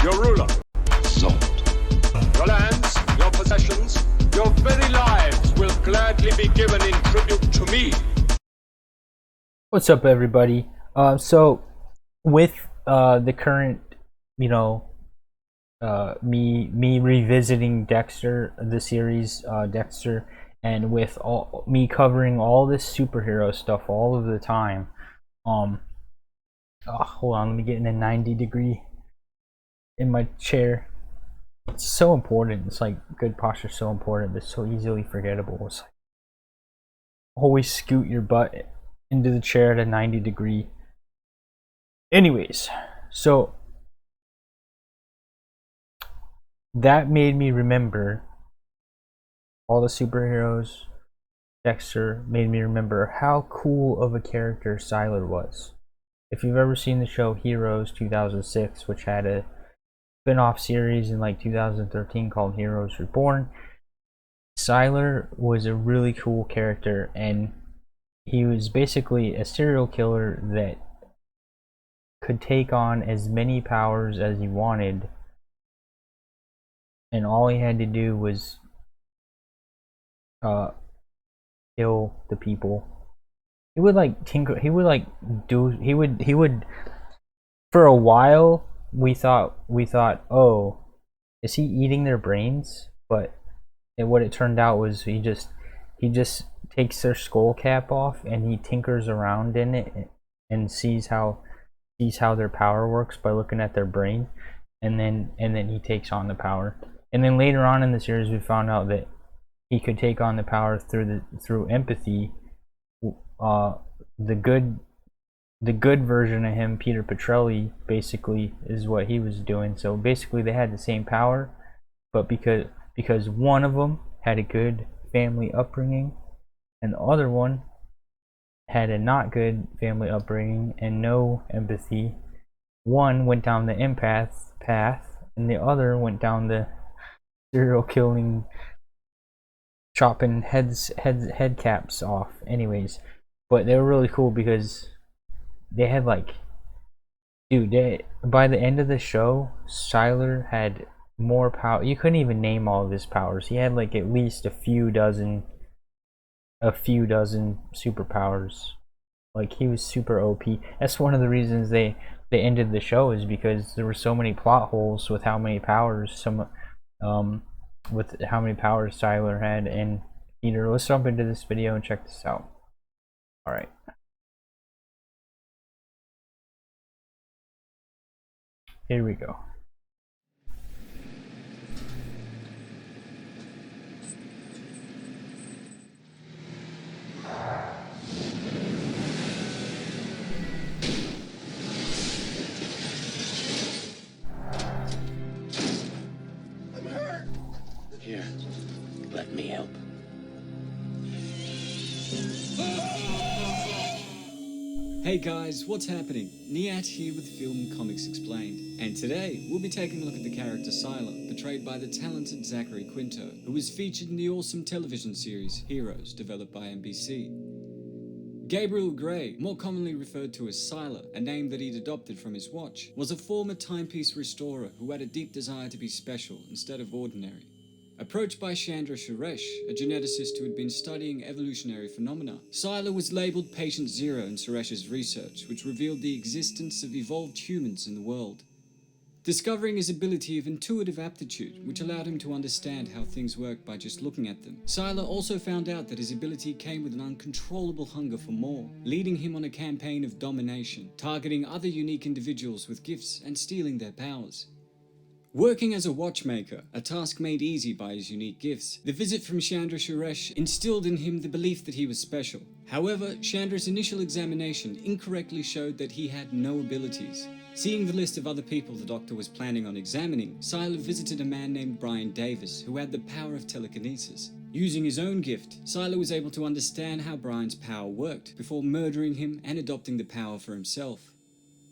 your ruler. Zod. Your lands, your possessions, your very lives will gladly be given in tribute to me. What's up, everybody? So with the current, me revisiting Dexter, the series Dexter, and with me covering all this superhero stuff all of the time. Hold on, let me get in a 90-degree in my chair. It's so important. It's like good posture is so important. It's so easily forgettable. It's like always scoot your butt into the chair at a 90-degree. Anyways, so that made me remember all the superheroes. Dexter made me remember how cool of a character SYLAR was. If you've ever seen the show Heroes 2006, which had a spin-off series in like 2013 called Heroes Reborn, SYLAR was a really cool character, and he was basically a serial killer that could take on as many powers as he wanted, and all he had to do was kill the people. He would like tinker. He would for a while we thought, oh, is he eating their brains? But what it turned out was he just takes their skull cap off and he tinkers around in it and sees how their power works by looking at their brain, and then he takes on the power. And then later on in the series we found out that he could take on the power through empathy. The good version of him, Peter Petrelli, basically is what he was doing. So basically they had the same power, but because one of them had a good family upbringing and the other one had a not good family upbringing and no empathy, one went down the empath path and the other went down the serial killing, chopping head caps off. Anyways, but they were really cool because they had like, dude, by the end of the show, SYLAR had more power. You couldn't even name all of his powers. He had like at least a few dozen superpowers. Like, he was super OP. That's one of the reasons they ended the show, is because there were so many plot holes with how many powers SYLAR had. And Peter, let's jump into this video and check this out. All right. Here we go. I'm hurt. Here, let me help. Hey guys, what's happening? Niat here with Film Comics Explained, and today we'll be taking a look at the character SYLAR, portrayed by the talented Zachary Quinto, who was featured in the awesome television series Heroes, developed by NBC. Gabriel Gray, more commonly referred to as SYLAR, a name that he'd adopted from his watch, was a former timepiece restorer who had a deep desire to be special instead of ordinary. Approached by Chandra Suresh, a geneticist who had been studying evolutionary phenomena, SYLAR was labelled Patient Zero in Suresh's research, which revealed the existence of evolved humans in the world. Discovering his ability of intuitive aptitude, which allowed him to understand how things work by just looking at them, SYLAR also found out that his ability came with an uncontrollable hunger for more, leading him on a campaign of domination, targeting other unique individuals with gifts and stealing their powers. Working as a watchmaker, a task made easy by his unique gifts, the visit from Chandra Suresh instilled in him the belief that he was special. However, Chandra's initial examination incorrectly showed that he had no abilities. Seeing the list of other people the doctor was planning on examining, SYLAR visited a man named Brian Davis, who had the power of telekinesis. Using his own gift, SYLAR was able to understand how Brian's power worked, before murdering him and adopting the power for himself.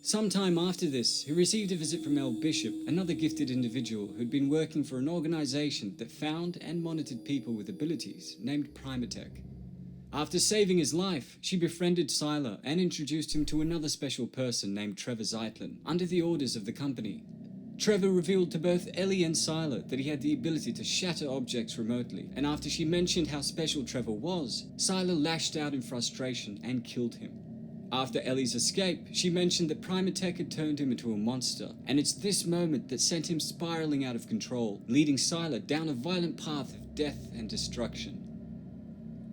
Sometime after this, he received a visit from Elle Bishop, another gifted individual who'd been working for an organization that found and monitored people with abilities, named Primatech. After saving his life, she befriended SYLAR and introduced him to another special person named Trevor Zeitlin, under the orders of the company. Trevor revealed to both Ellie and SYLAR that he had the ability to shatter objects remotely, and after she mentioned how special Trevor was, SYLAR lashed out in frustration and killed him. After Ellie's escape, she mentioned that Primatech had turned him into a monster, and it's this moment that sent him spiraling out of control, leading SYLAR down a violent path of death and destruction.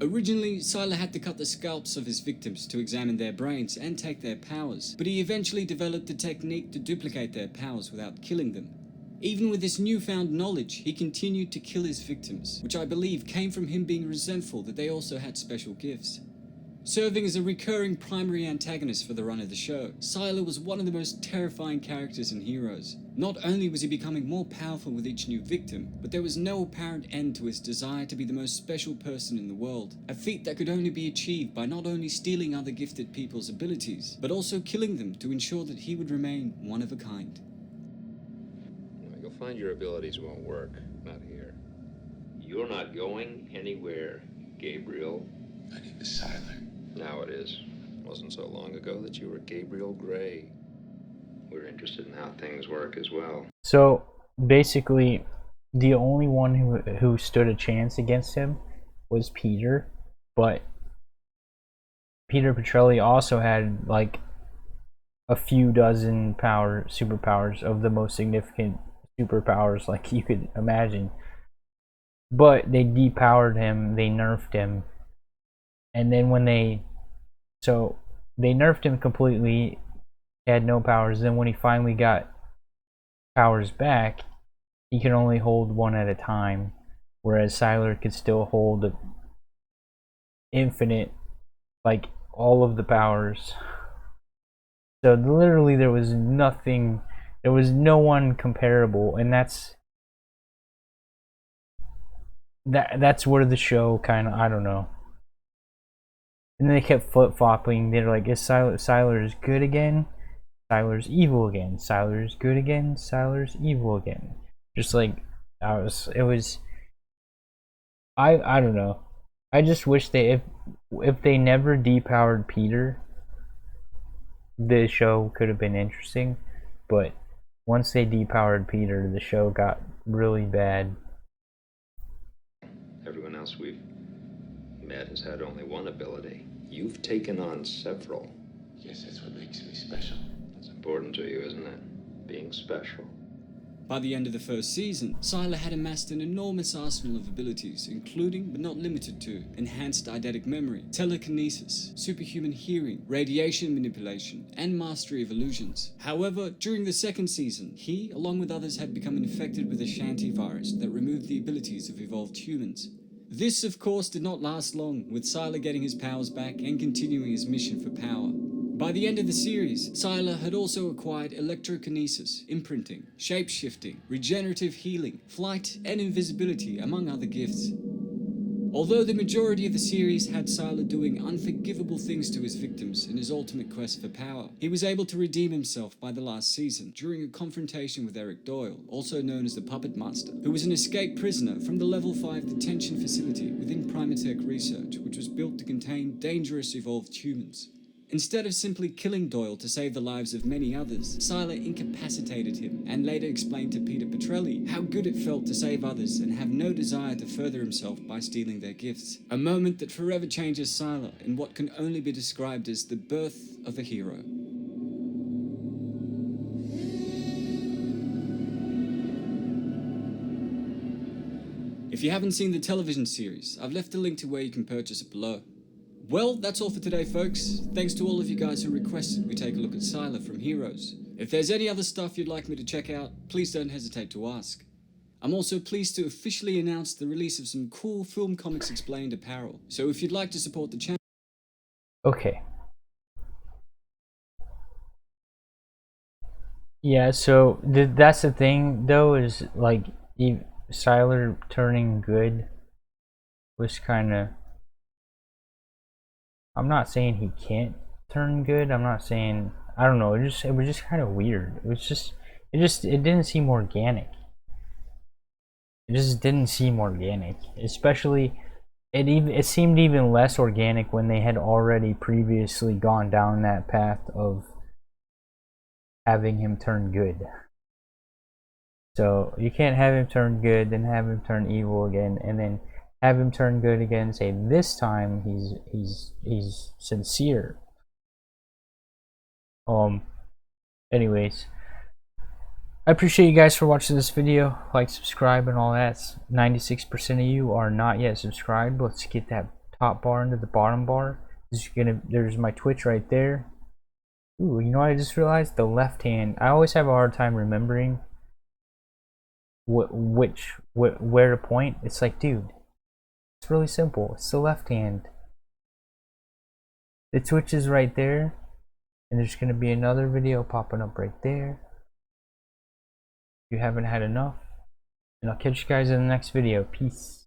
Originally, SYLAR had to cut the scalps of his victims to examine their brains and take their powers, but he eventually developed a technique to duplicate their powers without killing them. Even with this newfound knowledge, he continued to kill his victims, which I believe came from him being resentful that they also had special gifts. Serving as a recurring primary antagonist for the run of the show, SYLAR was one of the most terrifying characters in Heroes. Not only was he becoming more powerful with each new victim, but there was no apparent end to his desire to be the most special person in the world, a feat that could only be achieved by not only stealing other gifted people's abilities, but also killing them to ensure that he would remain one of a kind. You'll find your abilities won't work, not here. You're not going anywhere, Gabriel. My name is SYLAR. Now it is. It wasn't so long ago that you were Gabriel Gray. We're interested in how things work as well. So basically, the only one who stood a chance against him was Peter, but Peter Petrelli also had like a few dozen superpowers of the most significant superpowers like you could imagine. But they depowered him, they nerfed him. And then when they nerfed him completely, he had no powers. Then when he finally got powers back, he could only hold one at a time, whereas SYLAR could still hold infinite, like all of the powers. So literally there was nothing, there was no one comparable, and that's where the show kind of, I don't know. And then they kept flip-flopping. They're like, is SYLAR's good again? SYLAR's evil again. SYLAR's good again. SYLAR's evil again. Just like, I don't know. I just wish if they never depowered Peter, the show could have been interesting. But once they depowered Peter, the show got really bad. Everyone else we've met has had only one ability. You've taken on several. Yes, that's what makes me special. That's important to you, isn't it? Being special. By the end of the first season, SYLAR had amassed an enormous arsenal of abilities, including, but not limited to, enhanced eidetic memory, telekinesis, superhuman hearing, radiation manipulation, and mastery of illusions. However, during the second season, he, along with others, had become infected with a Shanti virus that removed the abilities of evolved humans. This, of course, did not last long, with SYLAR getting his powers back and continuing his mission for power. By the end of the series, SYLAR had also acquired electrokinesis, imprinting, shape-shifting, regenerative healing, flight, and invisibility, among other gifts. Although the majority of the series had SYLAR doing unforgivable things to his victims in his ultimate quest for power, he was able to redeem himself by the last season during a confrontation with Eric Doyle, also known as the Puppet Master, who was an escaped prisoner from the Level 5 detention facility within Primatech Research, which was built to contain dangerous evolved humans. Instead of simply killing Doyle to save the lives of many others, SYLAR incapacitated him and later explained to Peter Petrelli how good it felt to save others and have no desire to further himself by stealing their gifts. A moment that forever changes SYLAR in what can only be described as the birth of a hero. If you haven't seen the television series, I've left a link to where you can purchase it below. Well, that's all for today, folks. Thanks to all of you guys who requested we take a look at SYLAR from Heroes. If there's any other stuff you'd like me to check out, please don't hesitate to ask. I'm also pleased to officially announce the release of some cool Film Comics Explained apparel, so if you'd like to support the channel... Okay. Yeah, so that's the thing, though, is like SYLAR turning good was kind of... I'm not saying he can't turn good. I'm not saying, I don't know. It was just kind of weird. It didn't seem organic. It just didn't seem organic. Especially, it seemed even less organic when they had already previously gone down that path of having him turn good. So you can't have him turn good, then have him turn evil again, and then have him turn good again and say this time he's sincere. Anyways, I appreciate you guys for watching this video. Like, subscribe, and all that. 96% of you are not yet subscribed. Let's get that top bar into the bottom bar. There's my Twitch right there. Ooh, you know what I just realized? The left hand. I always have a hard time remembering where to point. It's like, dude, it's really simple. It's the left hand. The Twitch is right there, and there's gonna be another video popping up right there. If you haven't had enough, and I'll catch you guys in the next video. Peace.